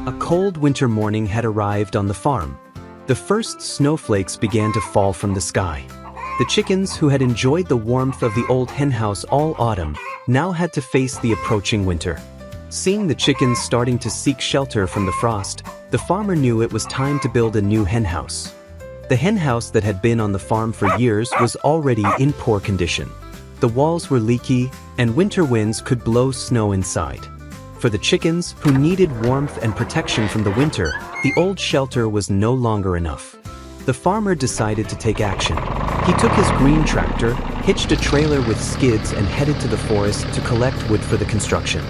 A cold winter morning had arrived on the farm. The first snowflakes began to fall from the sky. The chickens, who had enjoyed the warmth of the old henhouse all autumn, now had to face the approaching winter. Seeing the chickens starting to seek shelter from the frost, the farmer knew it was time to build a new henhouse. The henhouse that had been on the farm for years was already in poor condition. The walls were leaky, and winter winds could blow snow inside. For the chickens, who needed warmth and protection from the winter, the old shelter was no longer enough. The farmer decided to take action. He took his green tractor, hitched a trailer with skids, and headed to the forest to collect wood for the construction.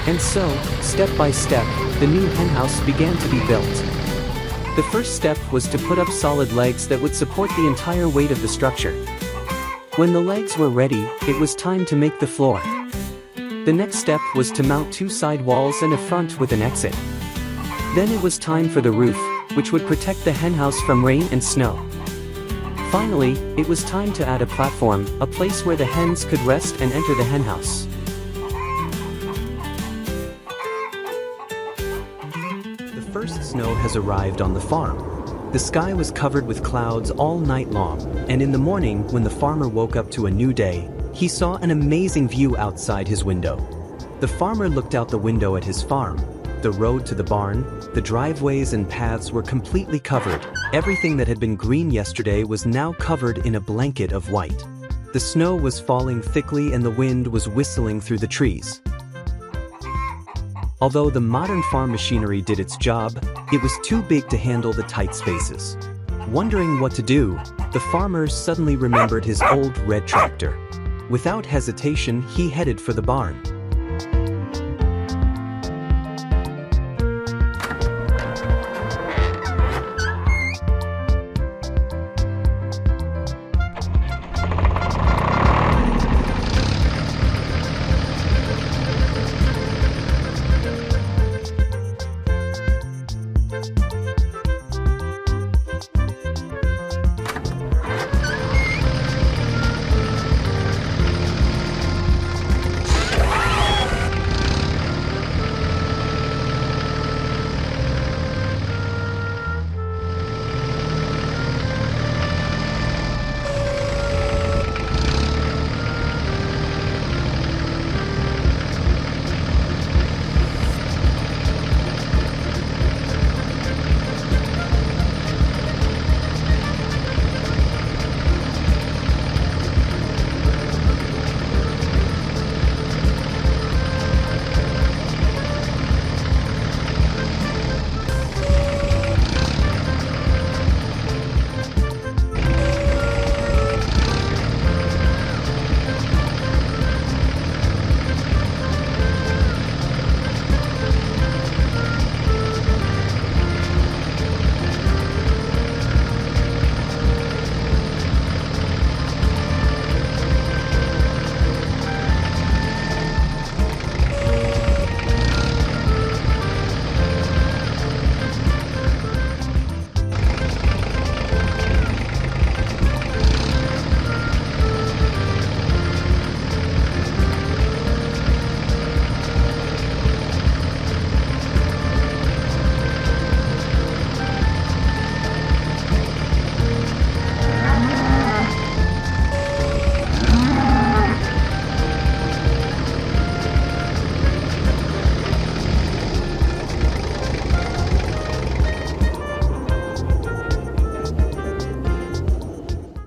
And so, step by step, the new henhouse began to be built. The first step was to put up solid legs that would support the entire weight of the structure. When the legs were ready, it was time to make the floor. The next step was to mount two side walls and a front with an exit. Then it was time for the roof, which would protect the henhouse from rain and snow. Finally, it was time to add a platform, a place where the hens could rest and enter the henhouse. The first snow has arrived on the farm. The sky was covered with clouds all night long, and in the morning, when the farmer woke up to a new day, he saw an amazing view outside his window. The farmer looked out the window at his farm. The road to the barn, the driveways and paths were completely covered. Everything that had been green yesterday was now covered in a blanket of white. The snow was falling thickly and the wind was whistling through the trees. Although the modern farm machinery did its job, it was too big to handle the tight spaces. Wondering what to do, the farmer suddenly remembered his old red tractor. Without hesitation, he headed for the barn.